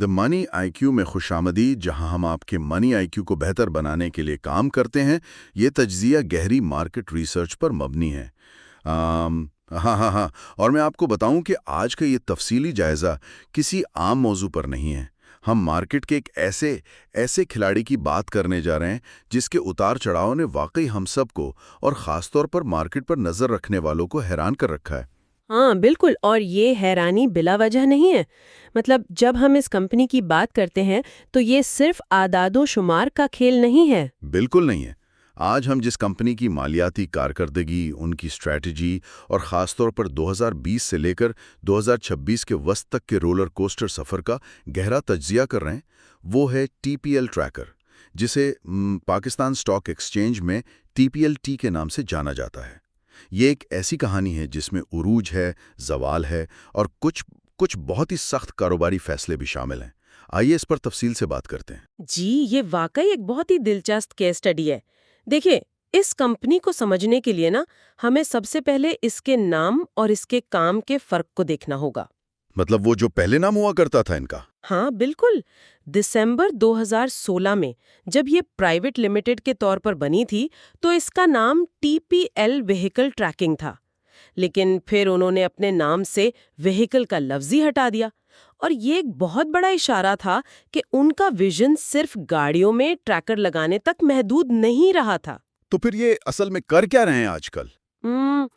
The money IQ में खुशामदीद, जहां हम आपके मनी आईक्यू को बेहतर बनाने के लिए काम करते हैं। ये तज्जिया गहरी मार्केट रिसर्च पर मबनी है। हाँ, और मैं आपको बताऊं कि आज का ये तफसीली जायज़ा किसी आम मौजू पर नहीं है। हम मार्केट के एक ऐसे खिलाड़ी की बात करने जा रहे हैं जिसके उतार चढ़ाव ने वाकई हम सबको और ख़ासतौर पर मार्केट पर नज़र रखने वालों को हैरान कर रखा है। हाँ बिल्कुल, और ये हैरानी बिला वजह नहीं है। मतलब जब हम इस कंपनी की बात करते हैं तो ये सिर्फ आदादो शुमार का खेल नहीं है। बिल्कुल नहीं है। आज हम जिस कंपनी की मालियाती कारकर्दगी, उनकी स्ट्रैटेजी और ख़ासतौर पर 2020 से लेकर 2026 के वस्त तक के रोलर कोस्टर सफ़र का गहरा तज्जिया कर रहे हैं, वो है टीपीएल ट्रैकर, जिसे पाकिस्तान स्टॉक एक्सचेंज में टीपीएल-टी के नाम से जाना जाता है। ये एक ऐसी कहानी है जिसमें उरूज है, ज़वाल है और कुछ बहुत ही सख्त कारोबारी फैसले भी शामिल हैं। आइए इस पर तफसील से बात करते हैं। जी, ये वाकई एक बहुत ही दिलचस्प केस स्टडी है। देखिए, इस कंपनी को समझने के लिए ना हमें सबसे पहले इसके नाम और इसके काम के फर्क को देखना होगा। मतलब वो जो पहले नाम हुआ करता था इनका। हाँ बिल्कुल, दिसंबर 2016 में जब ये प्राइवेट लिमिटेड के तौर पर बनी थी तो इसका नाम टीपीएल व्हीकल ट्रैकिंग था। लेकिन फिर उन्होंने अपने नाम से व्हीकल का लफ्ज ही हटा दिया, और ये एक बहुत बड़ा इशारा था कि उनका विजन सिर्फ गाड़ियों में ट्रैकर लगाने तक महदूद नहीं रहा था। तो फिर ये असल में कर क्या रहे हैं आजकल? हम्म,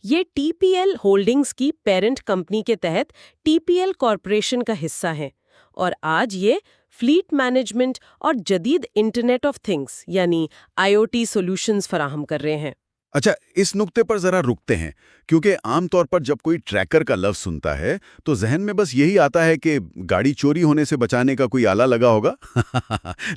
ये टीपीएल होल्डिंग्स की पेरेंट कंपनी के तहत टीपीएल कॉरपोरेशन का हिस्सा है, और आज ये फ्लीट मैनेजमेंट और जदीद इंटरनेट ऑफ थिंग्स यानी आईओटी सॉल्यूशंस फराहम कर रहे हैं। अच्छा, इस नुक्ते पर जरा रुकते हैं, क्योंकि आमतौर पर जब कोई ट्रैकर का लफ्ज सुनता है तो जहन में बस यही आता है कि गाड़ी चोरी होने से बचाने का कोई आला लगा होगा।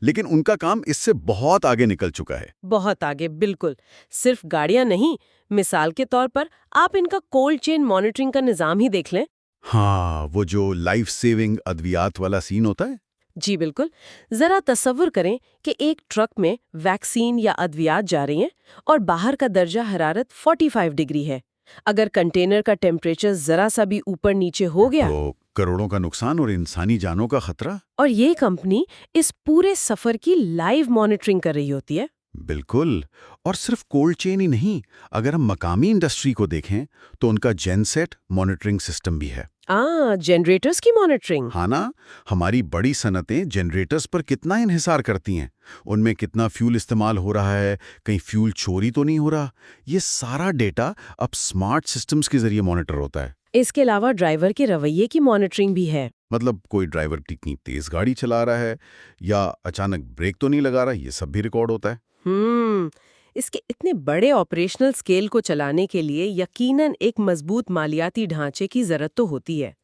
लेकिन उनका काम इससे बहुत आगे निकल चुका है। बहुत आगे, बिल्कुल। सिर्फ गाड़ियां नहीं, मिसाल के तौर पर आप इनका कोल्ड चेन मॉनिटरिंग का निजाम ही देख लें। हाँ, वो जो लाइफ सेविंग अद्वियात वाला सीन होता है। जी बिल्कुल। जरा तसव्वुर करें कि एक ट्रक में वैक्सीन या अद्वियात जा रही हैं और बाहर का दर्जा हरारत 45 डिग्री है। अगर कंटेनर का टेम्परेचर जरा सा भी ऊपर नीचे हो गया तो करोड़ों का नुकसान और इंसानी जानों का खतरा। और ये कंपनी इस पूरे सफर की लाइव मॉनिटरिंग कर रही होती है। बिल्कुल। और सिर्फ कोल्ड चेन ही नहीं, अगर हम मकामी इंडस्ट्री को देखें तो उनका जेनसेट मॉनिटरिंग सिस्टम भी है। जनरेटर्स की मॉनिटरिंग। हाँ ना, हमारी बड़ी सनतें जनरेटर्स पर कितना इन्हिसार करती हैं, उनमें कितना फ्यूल इस्तेमाल हो रहा है, कहीं फ्यूल चोरी तो नहीं हो रहा। ये सारा डेटा अब स्मार्ट सिस्टम्स के जरिए मॉनिटर होता है। इसके अलावा ड्राइवर के रवैये की मॉनिटरिंग भी है। मतलब कोई ड्राइवर कितनी तेज गाड़ी चला रहा है या अचानक ब्रेक तो नहीं लगा रहा, ये सब भी रिकॉर्ड होता है। इसके इतने बड़े ऑपरेशनल स्केल को चलाने के लिए यकीनन एक मजबूत मालियाती ढांचे की जरूरत तो होती है।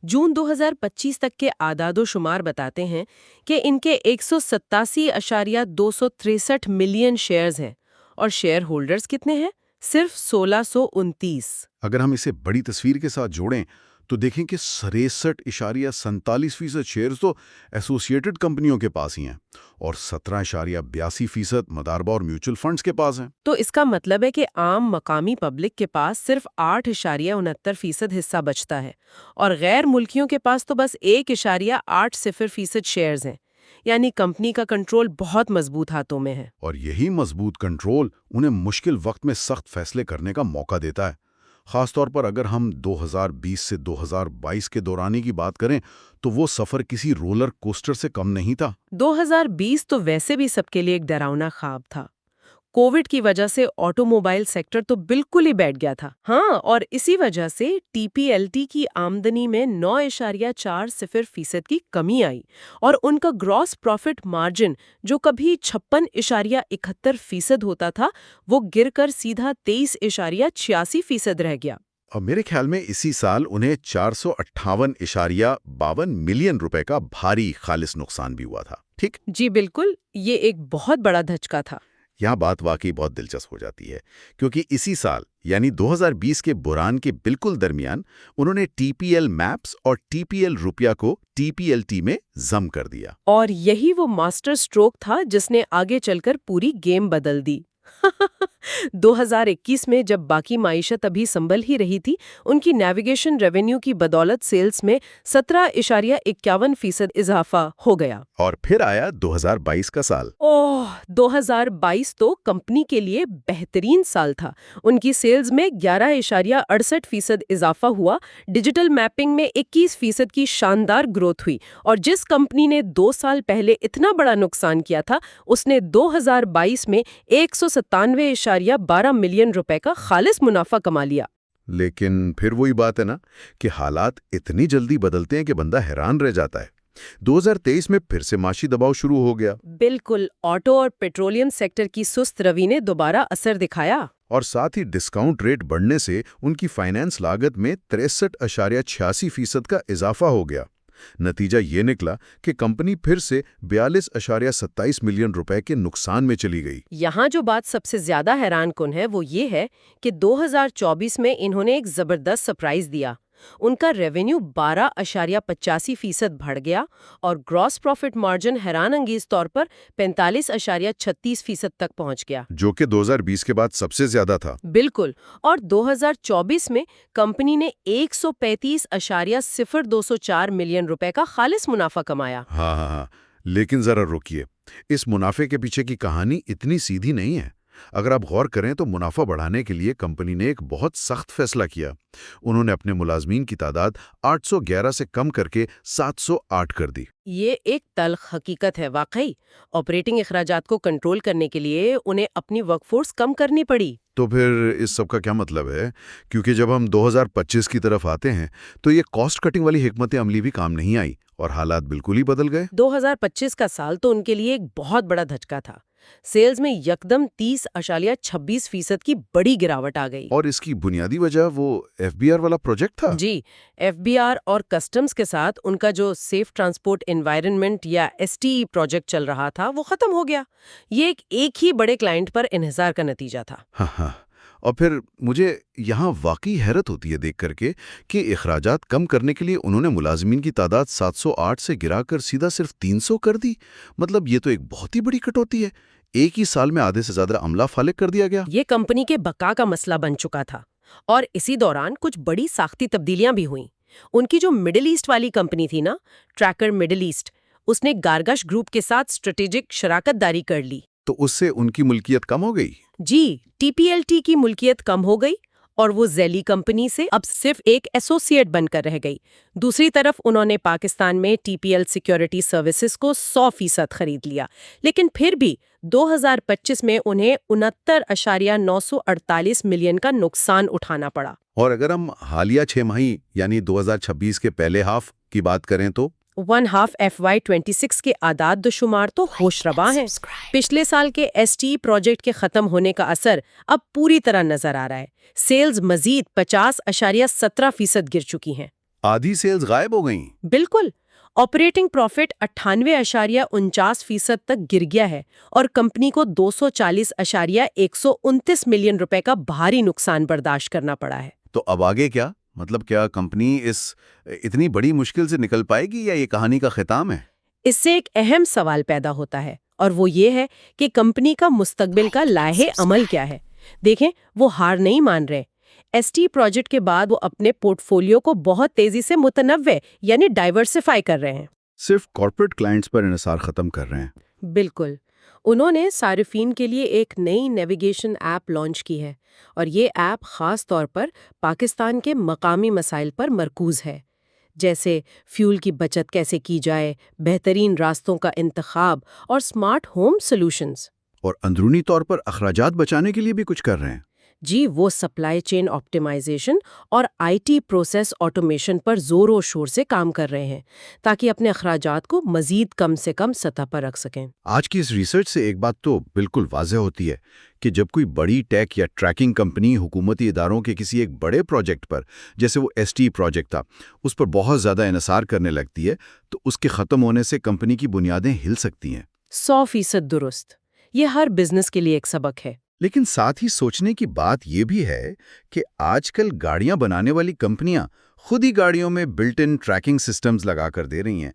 जून 2025 तक के आदादो शुमार बताते हैं कि इनके 187.263 मिलियन शेयर्स हैं, और शेयर होल्डर्स कितने हैं? सिर्फ 1629। अगर हम इसे बड़ी तस्वीर के साथ जोड़ें तो देखें कि 63.47% शेयर्स तो एसोसिएटेड कंपनियों के पास ही हैं और 17.82% मदारबा और म्यूचुअल फंड्स के पास हैं। तो इसका मतलब है कि आम मकामी पब्लिक के पास सिर्फ 8.69% हिस्सा बचता है, और गैर मुल्कियों के पास तो बस 1.80% शेयर्स हैं। यानी कंपनी का कंट्रोल बहुत मजबूत हाथों में है। और यही मजबूत कंट्रोल उन्हें मुश्किल वक्त में सख्त फैसले करने का मौका देता है। खासतौर पर अगर हम 2020 से 2022 के दौरानी की बात करें तो वो सफर किसी रोलर कोस्टर से कम नहीं था। 2020 तो वैसे भी सबके लिए एक डरावना ख्वाब था। कोविड की वजह से ऑटोमोबाइल सेक्टर तो बिल्कुल ही बैठ गया था। हाँ, और इसी वजह से टीपीएलटी की आमदनी में 9.40% की कमी आई, और उनका ग्रॉस प्रॉफिट मार्जिन जो कभी 56.71% होता था, वो गिरकर सीधा 23.86% रह गया। और मेरे ख्याल में इसी साल उन्हें 458.52 मिलियन रुपए का भारी खालिस नुकसान भी हुआ था। ठीक? जी बिल्कुल, ये एक बहुत बड़ा धचका था। यहाँ बात वाकई बहुत दिलचस्प हो जाती है, क्योंकि इसी साल यानी 2020 के बुरान के बिल्कुल दरमियान उन्होंने टीपीएल मैप्स और टीपीएल रुपया को टीपीएलटी में जम कर दिया। और यही वो मास्टर स्ट्रोक था जिसने आगे चलकर पूरी गेम बदल दी। 2021 में जब बाकी माइशत अभी संभल ही रही थी, उनकी नेविगेशन रेवेन्यू की बदौलत सेल्स में 17.51% इजाफा हो गया। और फिर आया 2022 का साल। ओह, 2022 तो कंपनी के लिए बेहतरीन साल था। उनकी सेल्स में 11.68% इजाफा हुआ, डिजिटल मैपिंग में 21% की शानदार ग्रोथ हुई, और जिस कंपनी ने 2 साल पहले इतना बड़ा नुकसान किया था, उसने 2022 में 197.12 मिलियन रुपए का खालिस मुनाफा कमा लिया। लेकिन फिर वही बात है ना कि हालात इतनी जल्दी बदलते हैं कि बंदा हैरान रह जाता है। 2023 में फिर से माशी दबाव शुरू हो गया। बिल्कुल, ऑटो और पेट्रोलियम सेक्टर की सुस्त रवि ने दोबारा असर दिखाया। और साथ ही डिस्काउंट रेट बढ़ने से उनकी फाइनेंस लागत में 63.86% का इजाफा हो गया। नतीजा ये निकला कि कंपनी फिर से 42.27 मिलियन रुपए के नुकसान में चली गई। यहाँ जो बात सबसे ज्यादा हैरानकुन है वो ये है कि 2024 में इन्होंने एक जबरदस्त सरप्राइज दिया। उनका रेवेन्यू 12.85% बढ़ गया और ग्रॉस प्रॉफिट मार्जिन हैरान अंगेज तौर पर 45.36% तक पहुंच गया, जो कि 2020 के बाद सबसे ज्यादा था। बिल्कुल। और 2024 में कंपनी ने 135.0204 मिलियन रुपए का खालिस मुनाफा कमाया। हाँ, लेकिन जरा रुकिए, इस मुनाफे के पीछे की कहानी इतनी सीधी नहीं है। अगर आप गौर करें तो मुनाफा बढ़ाने के लिए कंपनी ने एक बहुत सख्त फैसला किया। उन्होंने अपने मुलाजमीन की तादाद 811 से कम करके 708 कर दी। ये एक तल्ख हकीकत है वाकई। ऑपरेटिंग अखराजात को कंट्रोल करने के लिए उन्हें अपनी वर्कफोर्स कम करनी पड़ी। तो फिर इस सब का क्या मतलब है? क्योंकि जब हम 2025 की तरफ आते हैं तो ये कॉस्ट कटिंग वाली हिकमत अमली भी काम नहीं आई और हालात बिल्कुल ही बदल गए। 2025 का साल तो उनके लिए एक बहुत बड़ा धचका था। सेल्स में यकदम 30.26% की बड़ी गिरावट आ गई। और इसकी बुनियादी वजह वो एफबीआर वाला प्रोजेक्ट था। जी, एफबीआर और कस्टम्स के साथ उनका जो सेफ ट्रांसपोर्ट एनवायरनमेंट या एसटीई प्रोजेक्ट चल रहा था वो खत्म हो गया। ये एक ही बड़े क्लाइंट पर इन्हिसार का नतीजा था। हाँ। और फिर मुझे यहाँ वाकई हैरत होती है देख करके कि इखराजात कम करने के लिए उन्होंने मुलाजमीन की तादाद 708 से गिराकर सीधा सिर्फ 300 कर दी। मतलब ये तो एक बहुत ही बड़ी कटौती है। एक ही साल में आधे से ज्यादा अमला फालिक कर दिया गया। ये कंपनी के बका का मसला बन चुका था और इसी दौरान कुछ बड़ी साख्ती तब्दीलियां भी हुईं। उनकी जो मिडिल ईस्ट वाली कंपनी थी ना, ट्रैकर मिडिल ईस्ट, उसने गारगश ग्रुप के साथ स्ट्रेटेजिक शराकतदारी कर ली। तो उससे उनकी मुल्कियत कम हो गई। जी, टीपीएलटी की मुल्कियत कम हो गई और वो ज़ैली कंपनी से अब सिर्फ एक एसोसिएट बनकर रह गई। दूसरी तरफ उन्होंने पाकिस्तान में टीपीएल सिक्योरिटी सर्विसेज को 100% खरीद लिया, लेकिन फिर भी 2025 में उन्हें 69.948 मिलियन का नुकसान उठाना पड़ा। और अगर हम हालिया 6 माही यानी 2026 के पहले हाफ की बात करें तो 1 हाफ FY26 के आदाद शुमार तो होशरबा हैं। पिछले साल के एसटी प्रोजेक्ट के खत्म होने का असर अब पूरी तरह नजर आ रहा है। सेल्स मजीद 50.17% गिर चुकी हैं। आधी सेल्स गायब हो गईं। बिल्कुल। ऑपरेटिंग प्रॉफिट 98.49% तक गिर गया है और कंपनी को 240.129 मिलियन रुपए का भारी नुकसान बर्दाश्त करना पड़ा है। तो अब आगे क्या? मतलब क्या कंपनी इस इतनी बड़ी मुश्किल से निकल पाएगी या ये कहानी का खिताम है? इससे एक अहम सवाल पैदा होता है और वो ये है कि कंपनी का मुस्तकबिल का लाहे अमल क्या है। देखें, वो हार नहीं मान रहे। एसटी प्रोजेक्ट के बाद वो अपने पोर्टफोलियो को बहुत तेजी से मुतनव्वे यानी डाइवर्सिफाई कर रहे हैं। सिर्फ कॉर्पोरेट क्लाइंट्स पर इन्हिसार खत्म कर रहे हैं। बिल्कुल। उन्होंने सारिफीन के लिए एक नई नेविगेशन ऐप लॉन्च की है और ये ऐप ख़ास तौर पर पाकिस्तान के मकामी मसाइल पर मरकूज़ है, जैसे फ्यूल की बचत कैसे की जाए, बेहतरीन रास्तों का इंतखाब और स्मार्ट होम सॉल्यूशंस। और अंदरूनी तौर पर अखराजात बचाने के लिए भी कुछ कर रहे हैं। जी, वो सप्लाई चेन ऑप्टिमाइजेशन और आईटी प्रोसेस ऑटोमेशन पर ज़ोरों शोर से काम कर रहे हैं ताकि अपने अखराजात को मज़ीद कम से कम सतह पर रख सकें। आज की इस रिसर्च से एक बात तो बिल्कुल वाज़ेह होती है कि जब कोई बड़ी टेक या ट्रैकिंग कंपनी हुकूमती इदारों के किसी एक बड़े प्रोजेक्ट पर, जैसे वो एसटी प्रोजेक्ट था, उस पर बहुत ज़्यादा इन्हिसार करने लगती है तो उसके ख़त्म होने से कंपनी की बुनियादें हिल सकती हैं। 100% दुरुस्त। ये हर बिजनेस के लिए एक सबक है। लेकिन साथ ही सोचने की बात यह भी है कि आजकल गाड़ियां बनाने वाली कंपनियां खुद ही गाड़ियों में बिल्ट इन ट्रैकिंग सिस्टम्स लगा कर दे रही हैं।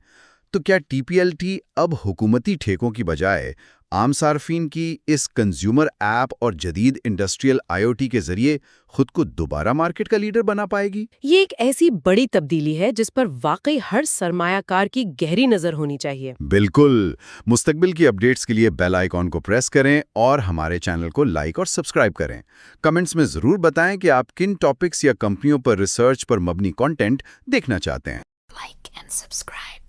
तो क्या टीपीएलटी अब हुकूमती ठेकों की बजाय عام صارفین کی اس کنزیومر ایپ اور جدید انڈسٹریل IoT کے ذریعے خود کو دوبارہ مارکیٹ کا لیڈر بنا پائے گی؟ یہ ایک ایسی بڑی تبدیلی ہے جس پر واقعی ہر سرمایہ کار کی گہری نظر ہونی چاہیے۔ بالکل۔ مستقبل کی اپڈیٹس کے لیے بیل آئیکن کو پریس کریں اور ہمارے چینل کو لائک اور سبسکرائب کریں۔ کمنٹس میں ضرور بتائیں کہ آپ کن ٹاپکس یا کمپنیوں پر ریسرچ پر مبنی کنٹینٹ دیکھنا چاہتے ہیں۔ Like and subscribe.